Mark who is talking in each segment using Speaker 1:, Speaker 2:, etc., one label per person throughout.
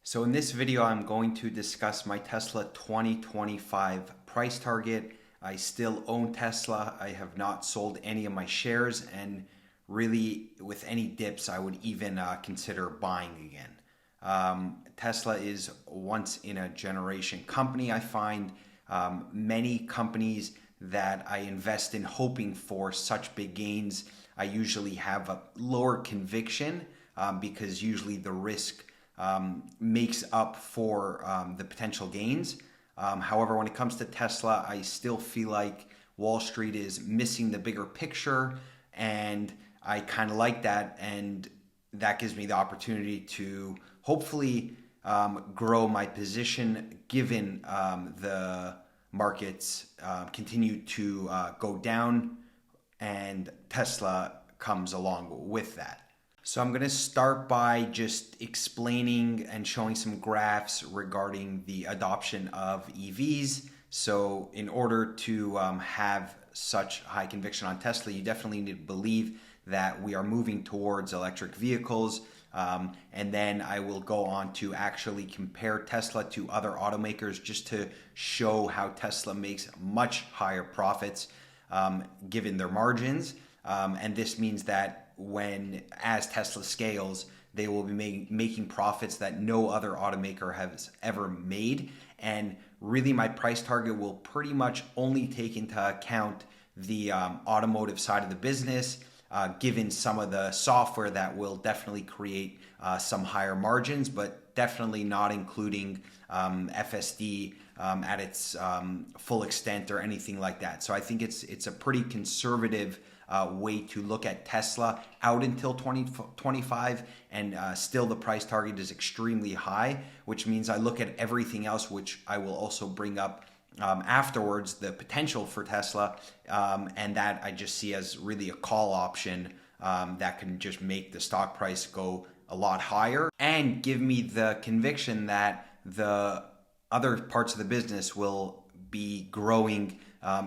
Speaker 1: So in this video, I'm going to discuss my Tesla 2025 price target. I still own Tesla. I have not sold any of my shares, and really with any dips, I would even consider buying again. Tesla is once in a generation company. I find many companies that I invest in hoping for such big gains, I usually have a lower conviction because usually the risk makes up for the potential gains. However, when it comes to Tesla, I still feel like Wall Street is missing the bigger picture, and I kind of like that, and that gives me the opportunity to hopefully grow my position given the markets continue to go down, and Tesla comes along with that. So I'm going to start by just explaining and showing some graphs regarding the adoption of EVs. So in order to have such high conviction on Tesla, you definitely need to believe that we are moving towards electric vehicles. And then I will go on to actually compare Tesla to other automakers just to show how Tesla makes much higher profits given their margins. And this means that as Tesla scales, they will be making profits that no other automaker has ever made. And really my price target will pretty much only take into account the automotive side of the business, given some of the software that will definitely create some higher margins, but definitely not including FSD at its full extent or anything like that. So I think it's a pretty conservative way to look at Tesla out until 2025, and still the price target is extremely high, which means I look at everything else, which I will also bring up afterwards, the potential for Tesla, and that I just see as really a call option that can just make the stock price go a lot higher and give me the conviction that the other parts of the business will be growing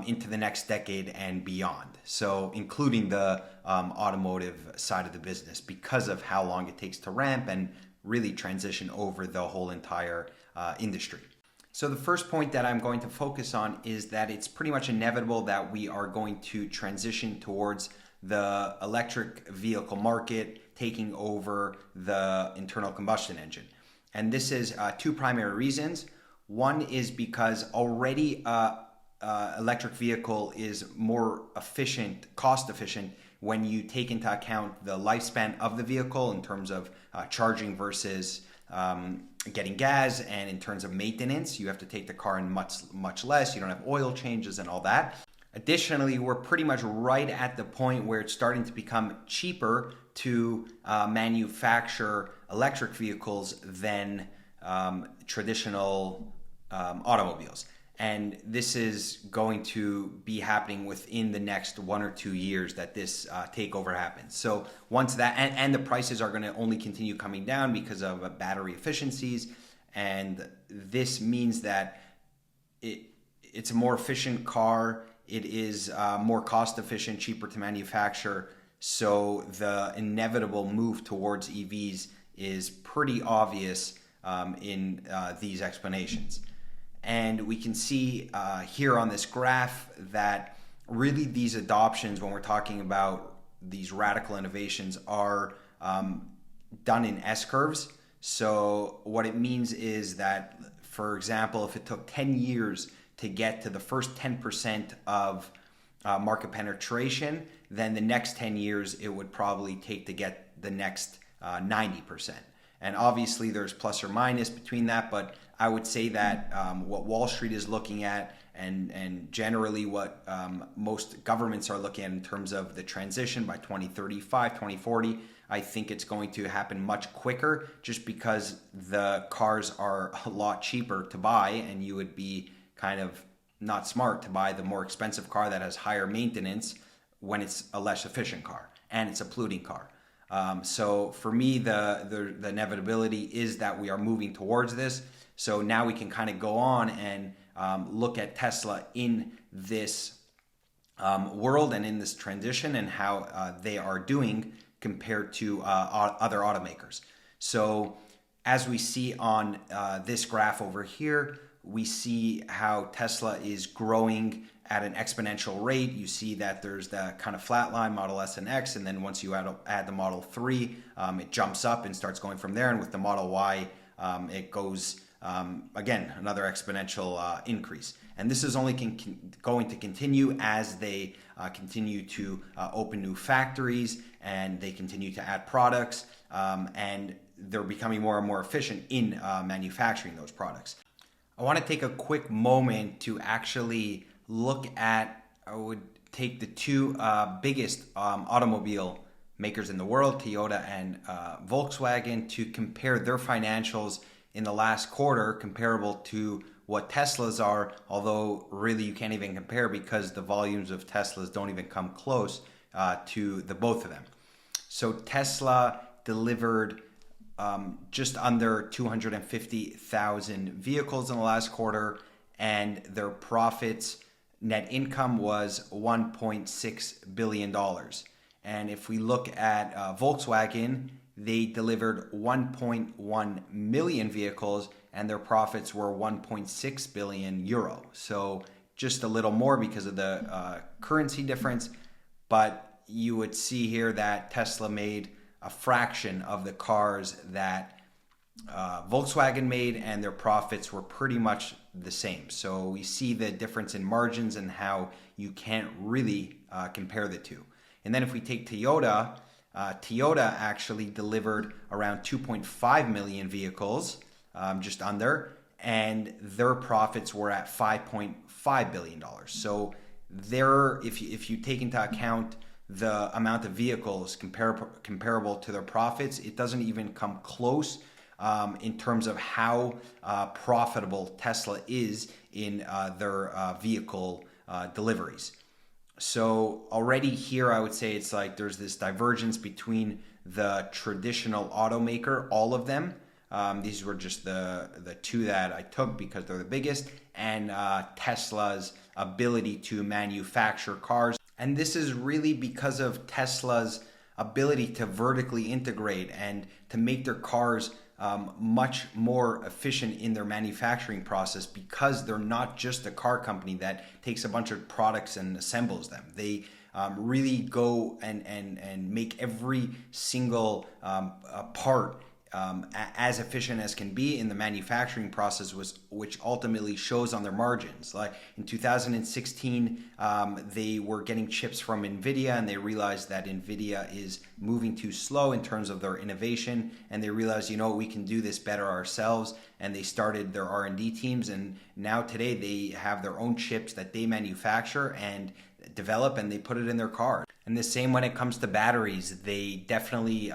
Speaker 1: into the next decade and beyond. So including the automotive side of the business, because of how long it takes to ramp and really transition over the whole entire industry. So the first point that I'm going to focus on is that it's pretty much inevitable that we are going to transition towards the electric vehicle market taking over the internal combustion engine. And this is two primary reasons. One is because already electric vehicle is more efficient, cost efficient, when you take into account the lifespan of the vehicle in terms of charging versus getting gas, and in terms of maintenance, you have to take the car in much less. You don't have oil changes and all that. Additionally, we're pretty much right at the point where it's starting to become cheaper to manufacture electric vehicles than traditional automobiles. And this is going to be happening within the next 1 or 2 years that this takeover happens. So once that, and the prices are going to only continue coming down because of battery efficiencies. And this means that it's a more efficient car. It is more cost efficient, cheaper to manufacture. So the inevitable move towards EVs is pretty obvious in these explanations. And we can see here on this graph that really these adoptions, when we're talking about these radical innovations, are done in S-curves. So what it means is that, for example, if it took 10 years to get to the first 10% of market penetration, then the next 10 years it would probably take to get the next 90%. And obviously there's plus or minus between that, but I would say that what Wall Street is looking at, and generally what most governments are looking at in terms of the transition by 2035, 2040, I think it's going to happen much quicker, just because the cars are a lot cheaper to buy, and you would be kind of not smart to buy the more expensive car that has higher maintenance when it's a less efficient car and it's a polluting car. So for me, the inevitability is that we are moving towards this. So now we can kind of go on and look at Tesla in this world and in this transition, and how they are doing compared to other automakers. So as we see on this graph over here, we see how Tesla is growing at an exponential rate. You see that there's that kind of flat line, Model S and X, and then once you add the Model 3, it jumps up and starts going from there. And with the Model Y, it goes, again, another exponential increase. And this is only going to continue as they continue to open new factories and they continue to add products, and they're becoming more and more efficient in manufacturing those products. I want to take a quick moment to actually look at, I would take the two biggest automobile makers in the world, Toyota and Volkswagen, to compare their financials in the last quarter comparable to what Tesla's are, although really you can't even compare because the volumes of Teslas don't even come close to the both of them. So Tesla delivered just under 250,000 vehicles in the last quarter, and their profits, net income, was $1.6 billion. And if we look at Volkswagen, they delivered 1.1 million vehicles and their profits were 1.6 billion euro. So just a little more because of the currency difference, but you would see here that Tesla made a fraction of the cars that Volkswagen made, and their profits were pretty much the same. So we see the difference in margins and how you can't really compare the two. And then if we take Toyota, Toyota actually delivered around 2.5 million vehicles, just under, and their profits were at $5.5 billion. So there, if you take into account the amount of vehicles comparable to their profits, it doesn't even come close in terms of how profitable Tesla is in their vehicle deliveries. So already here, I would say it's like there's this divergence between the traditional automaker, all of them. These were just the two that I took because they're the biggest, and Tesla's ability to manufacture cars. And this is really because of Tesla's ability to vertically integrate and to make their cars much more efficient in their manufacturing process, because they're not just a car company that takes a bunch of products and assembles them. They really go and make every single part as efficient as can be in the manufacturing process, which ultimately shows on their margins. Like in 2016, they were getting chips from NVIDIA, and they realized that NVIDIA is moving too slow in terms of their innovation, and they realized, we can do this better ourselves, and they started their R&D teams, and now today they have their own chips that they manufacture and develop, and they put it in their cars. And the same when it comes to batteries. They definitely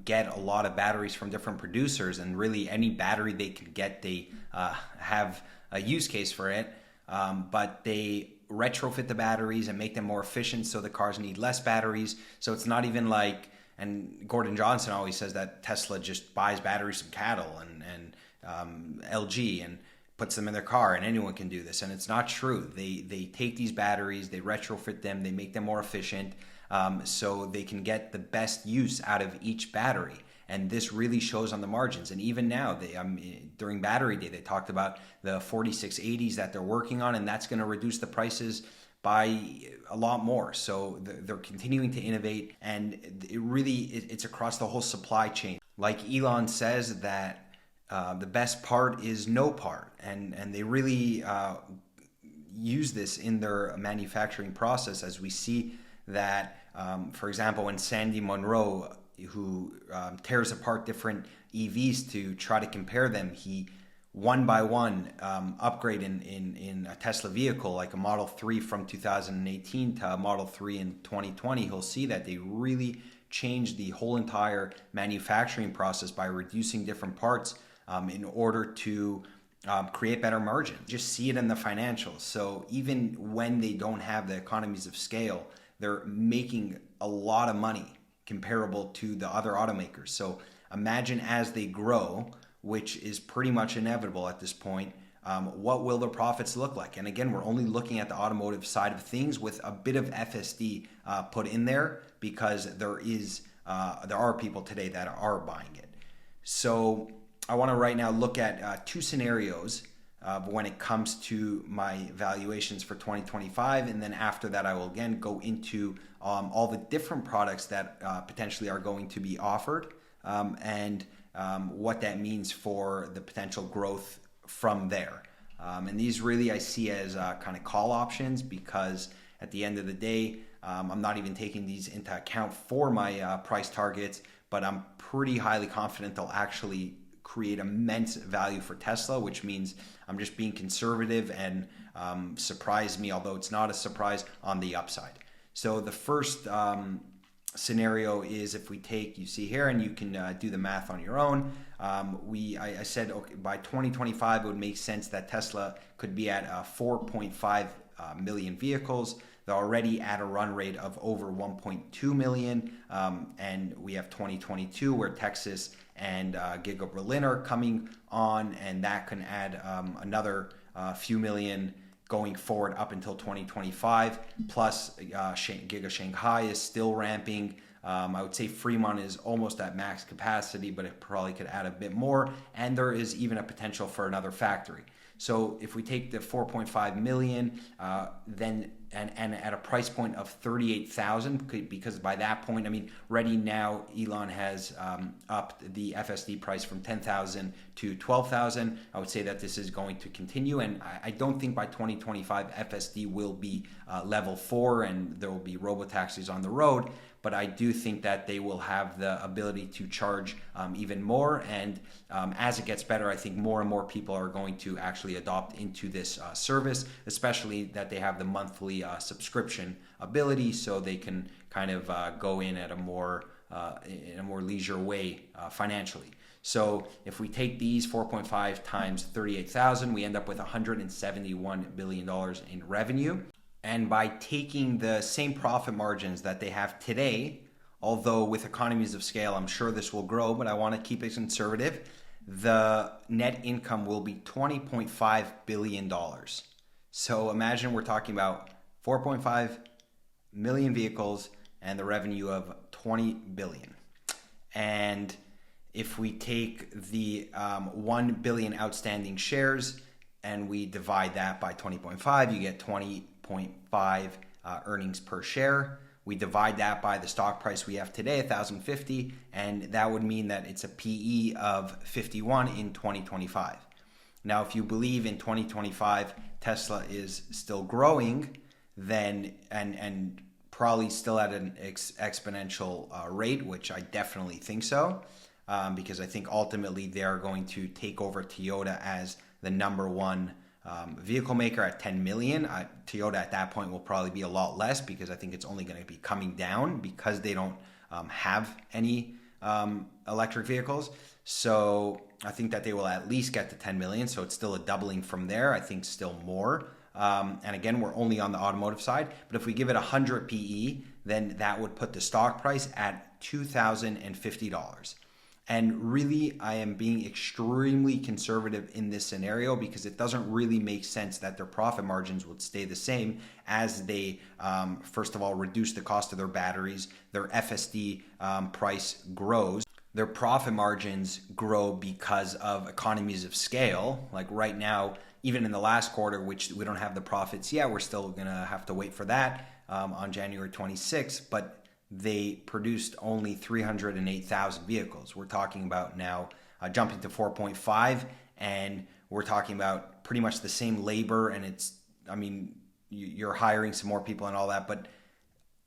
Speaker 1: get a lot of batteries from different producers, and really any battery they can get, they have a use case for it, but they retrofit the batteries and make them more efficient so the cars need less batteries. So it's not even like, and Gordon Johnson always says that Tesla just buys batteries from cattle and LG and puts them in their car, and anyone can do this. And it's not true. They take these batteries, they retrofit them, they make them more efficient, so they can get the best use out of each battery. And this really shows on the margins. And even now, during Battery Day, they talked about the 4680s that they're working on, and that's going to reduce the prices by a lot more. So they're continuing to innovate, and it's across the whole supply chain. Like Elon says that the best part is no part, and they really use this in their manufacturing process, as we see that, for example, when Sandy Munro, who tears apart different EVs to try to compare them, he one by one upgrade in a Tesla vehicle, like a Model 3 from 2018 to a Model 3 in 2020, he'll see that they really changed the whole entire manufacturing process by reducing different parts in order to create better margins. Just see it in the financials. So even when they don't have the economies of scale, they're making a lot of money comparable to the other automakers. So imagine as they grow, which is pretty much inevitable at this point, what will their profits look like? And again, we're only looking at the automotive side of things with a bit of FSD put in there, because there are people today that are buying it. So I want to right now look at two scenarios when it comes to my valuations for 2025. And then after that, I will again go into all the different products that potentially are going to be offered and what that means for the potential growth from there. And these really I see as kind of call options, because at the end of the day, I'm not even taking these into account for my price targets, but I'm pretty highly confident they'll actually create immense value for Tesla, which means I'm just being conservative and surprise me, although it's not a surprise, on the upside. So the first scenario is if we take, you see here, and you can do the math on your own. I said, okay, by 2025, it would make sense that Tesla could be at 4.5 million vehicles. They're already at a run rate of over 1.2 million. And we have 2022 where Texas and Giga Berlin are coming on, and that can add another few million going forward up until 2025. Plus Giga Shanghai is still ramping. I would say Fremont is almost at max capacity, but it probably could add a bit more. And there is even a potential for another factory. So if we take the 4.5 million, then and at a price point of 38,000, because by that point, I mean, already now Elon has upped the FSD price from 10,000 to 12,000. I would say that this is going to continue, and I don't think by 2025 FSD will be level 4 and there will be robotaxis on the road. But I do think that they will have the ability to charge even more. And as it gets better, I think more and more people are going to actually adopt into this service, especially that they have the monthly subscription ability, so they can kind of go in at a more leisure way financially. So if we take these 4.5 times 38,000, we end up with $171 billion in revenue. And by taking the same profit margins that they have today, although with economies of scale, I'm sure this will grow, but I want to keep it conservative, the net income will be $20.5 billion. So imagine we're talking about 4.5 million vehicles and the revenue of 20 billion. And if we take the 1 billion outstanding shares and we divide that by 20.5, you get 20.5 earnings per share. We divide that by the stock price we have today, 1,050, and that would mean that it's a PE of 51 in 2025. Now, if you believe in 2025 Tesla is still growing, then and probably still at an exponential rate, which I definitely think so, because I think ultimately they are going to take over Toyota as the number one vehicle maker at 10 million. Toyota at that point will probably be a lot less, because I think it's only going to be coming down because they don't have any electric vehicles. So I think that they will at least get to 10 million. So it's still a doubling from there. I think still more. And again, we're only on the automotive side. But if we give it 100 PE, then that would put the stock price at $2,050. And really, I am being extremely conservative in this scenario, because it doesn't really make sense that their profit margins would stay the same as they, first of all, reduce the cost of their batteries. Their FSD price grows. Their profit margins grow because of economies of scale. Like right now, even in the last quarter, which we don't have the profits yet, we're still going to have to wait for that on January 26th. But they produced only 308,000 vehicles. We're talking about now jumping to 4.5, and we're talking about pretty much the same labor. And it's, I mean, you're hiring some more people and all that, but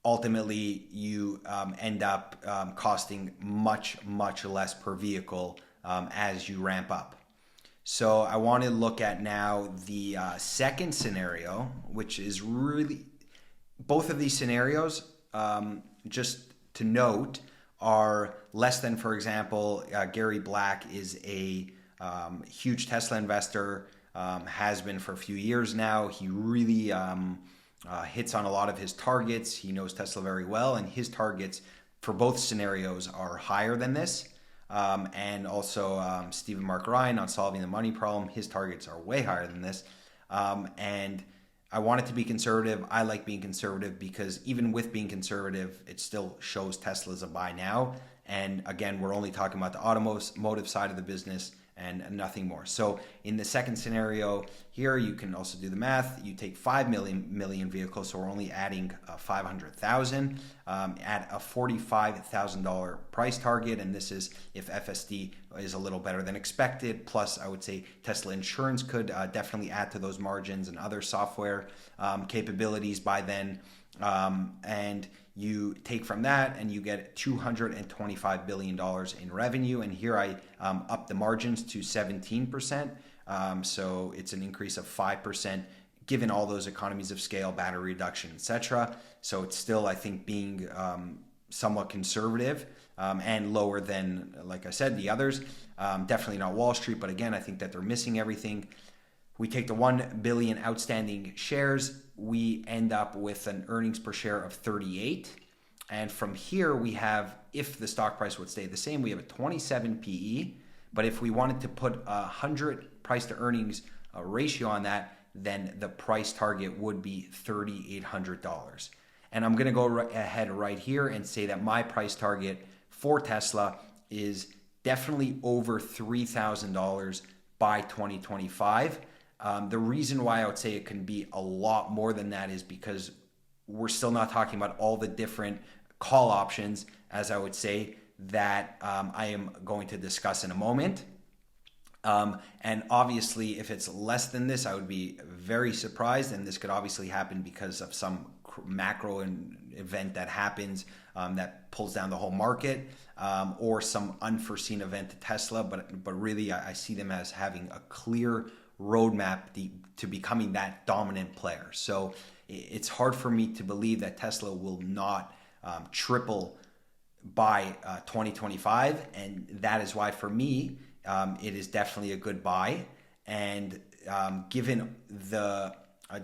Speaker 1: ultimately you end up costing much, much less per vehicle as you ramp up. So I want to look at now the second scenario, which is really, both of these scenarios, just to note, are less than, for example, Gary Black is a huge Tesla investor, has been for a few years now. He really hits on a lot of his targets. He knows Tesla very well, and his targets for both scenarios are higher than this. And also Stephen Mark Ryan on solving the money problem, his targets are way higher than this. And I want it to be conservative. I like being conservative because even with being conservative, it still shows Tesla as a buy now. And again, we're only talking about the automotive side of the business, and nothing more. So in the second scenario here, you can also do the math. You take 5 million vehicles, so we're only adding 500,000 at a $45,000 price target, and this is if FSD is a little better than expected. Plus, I would say Tesla Insurance could definitely add to those margins and other software capabilities by then. And you take from that and you get $225 billion in revenue. And here I up the margins to 17%. So it's an increase of 5% given all those economies of scale, battery reduction, etc. So it's still, I think, being somewhat conservative and lower than, like I said, the others. Definitely not Wall Street, but again, I think that they're missing everything. We take the 1 billion outstanding shares, we end up with an earnings per share of 38. And from here, we have, if the stock price would stay the same, we have a 27 PE. But if we wanted to put 100 price to earnings ratio on that, then the price target would be $3,800. And I'm going to go ahead right here and say that my price target for Tesla is definitely over $3,000 by 2025. The reason why I would say it can be a lot more than that is because we're still not talking about all the different call options, as I would say, that I am going to discuss in a moment. And obviously, if it's less than this, I would be very surprised. And this could obviously happen because of some macro event that happens that pulls down the whole market, or some unforeseen event to Tesla. But really, I see them as having a clear roadmap to becoming that dominant player. So it's hard for me to believe that Tesla will not triple by 2025. And that is why, for me, it is definitely a good buy. And given the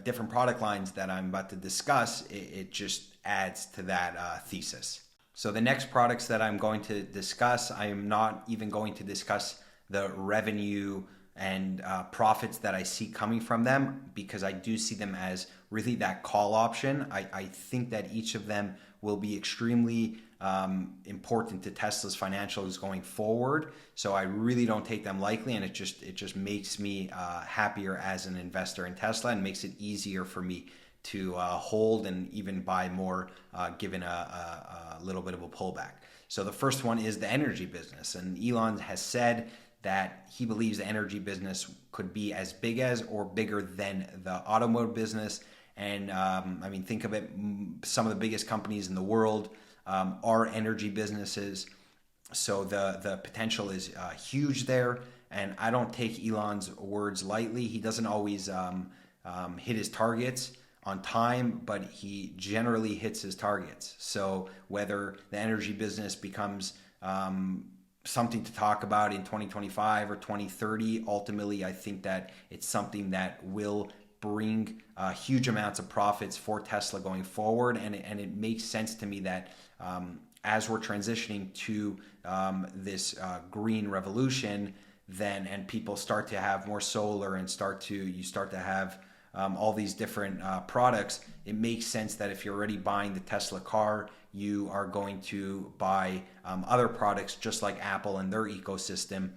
Speaker 1: different product lines that I'm about to discuss, it just adds to that thesis. So the next products that I'm going to discuss, I am not even going to discuss the revenue and profits that I see coming from them, because I do see them as really that call option. I think that each of them will be extremely important to Tesla's financials going forward. So I really don't take them lightly, and it just makes me happier as an investor in Tesla, and makes it easier for me to hold and even buy more given a little bit of a pullback. So the first one is the energy business, and Elon has said that he believes the energy business could be as big as or bigger than the automotive business. And I mean, think of it, some of the biggest companies in the world are energy businesses. So the potential is huge there. And I don't take Elon's words lightly. He doesn't always hit his targets on time, but he generally hits his targets. So whether the energy business becomes something to talk about in 2025 or 2030, ultimately, I think that it's something that will bring huge amounts of profits for Tesla going forward. And it makes sense to me that as we're transitioning to this green revolution, then, and people start to have more solar and you start to have all these different products, it makes sense that if you're already buying the Tesla car, you are going to buy other products just like Apple and their ecosystem.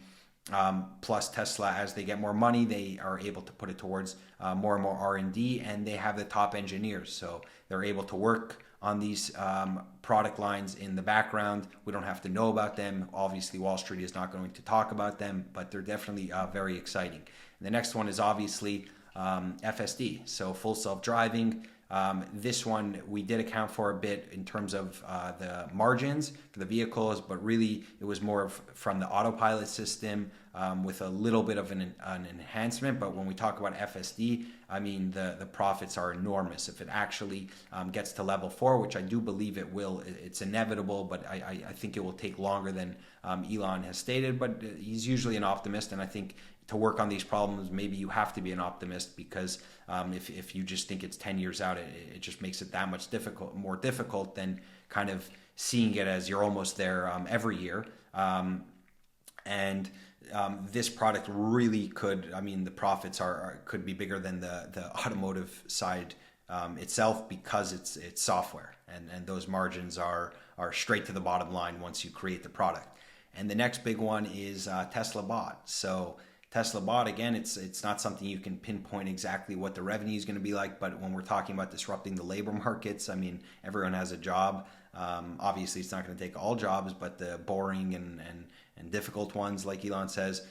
Speaker 1: Plus Tesla, as they get more money, they are able to put it towards more and more R&D, and they have the top engineers. So they're able to work on these product lines in the background. We don't have to know about them. Obviously, Wall Street is not going to talk about them, but they're definitely very exciting. And the next one is obviously FSD, so full self-driving. This one we did account for a bit in terms of the margins for the vehicles, but really it was more from the autopilot system with a little bit of an enhancement. But when we talk about FSD, I mean, the profits are enormous. If it actually gets to level 4, which I do believe it will, it's inevitable, but I think it will take longer than Elon has stated. But he's usually an optimist, and I think to work on these problems, maybe you have to be an optimist, because if you just think it's 10 years out, it just makes it that much more difficult than kind of seeing it as you're almost there every year. And this product really could, I mean, the profits could be bigger than the automotive side itself, because it's software, and those margins are straight to the bottom line once you create the product. And the next big one is Tesla Bot. So Tesla Bot, again, it's not something you can pinpoint exactly what the revenue is going to be like, but when we're talking about disrupting the labor markets, I mean, everyone has a job. Obviously, it's not going to take all jobs, but the boring and difficult ones, like Elon says,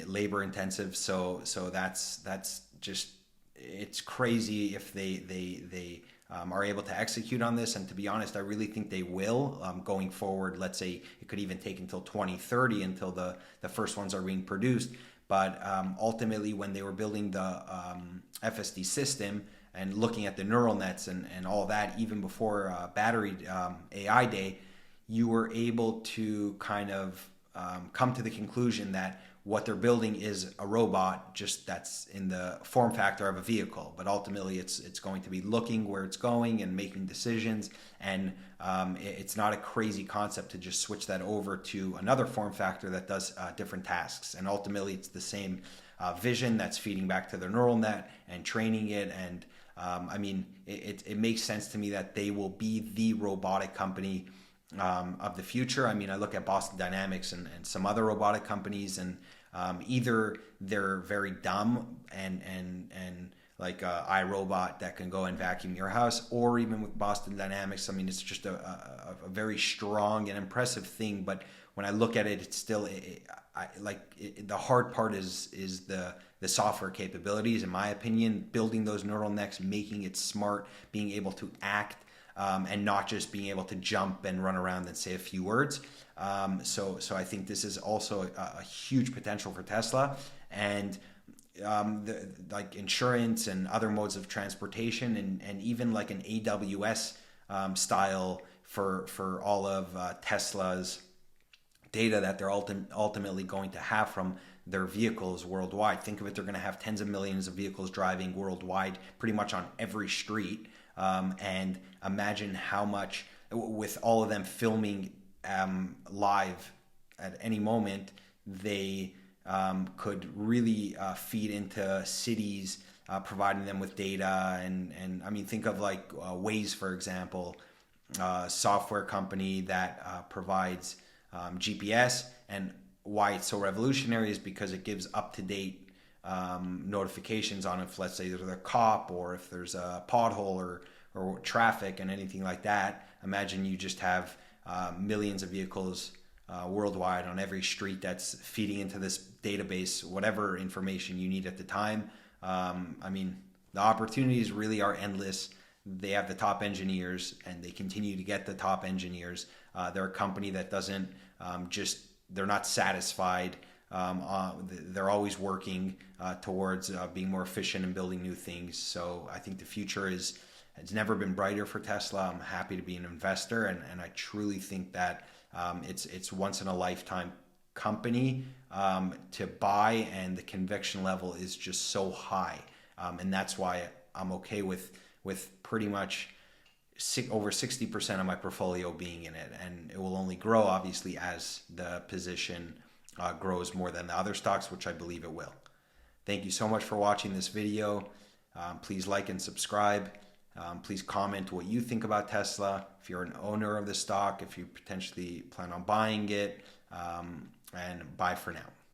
Speaker 1: labor intensive. So that's just, it's crazy if they are able to execute on this. And to be honest, I really think they will going forward. Let's say it could even take until 2030 until the first ones are being produced. But ultimately, when they were building the FSD system and looking at the neural nets and all that, even before battery AI day, you were able to kind of come to the conclusion that what they're building is a robot, just that's in the form factor of a vehicle. But ultimately, it's going to be looking where it's going and making decisions. And it's not a crazy concept to just switch that over to another form factor that does different tasks. And ultimately, it's the same vision that's feeding back to their neural net and training it. And I mean, it makes sense to me that they will be the robotic company of the future. I mean, I look at Boston Dynamics and some other robotic companies, and either they're very dumb and like iRobot that can go and vacuum your house, or even with Boston Dynamics, I mean, it's just a very strong and impressive thing. But when I look at it, it's still the hard part is the software capabilities, in my opinion, building those neural nets, making it smart, being able to act. And not just being able to jump and run around and say a few words. So I think this is also a huge potential for Tesla, and like insurance and other modes of transportation, and even like an AWS style for all of Tesla's data that they're ultimately going to have from their vehicles worldwide. Think of it, they're going to have tens of millions of vehicles driving worldwide, pretty much on every street. And imagine how much, with all of them filming live at any moment, they could really feed into cities, providing them with data. And I mean, think of like Waze, for example, a software company that provides GPS. And why it's so revolutionary is because it gives up-to-date notifications on if, let's say, there's a cop or if there's a pothole or traffic and anything like that. Imagine you just have millions of vehicles worldwide on every street that's feeding into this database, whatever information you need at the time. I mean, the opportunities really are endless. They have the top engineers, and they continue to get the top engineers. They're a company that doesn't they're not satisfied. They're always working towards being more efficient and building new things. So I think the future has never been brighter for Tesla. I'm happy to be an investor, and I truly think that it's once in a lifetime company to buy, and the conviction level is just so high, and that's why I'm okay with pretty much over 60% of my portfolio being in it, and it will only grow obviously as the position grows more than the other stocks, which I believe it will. Thank you so much for watching this video. Please like and subscribe. Please comment what you think about Tesla, if you're an owner of the stock, if you potentially plan on buying it, and bye for now.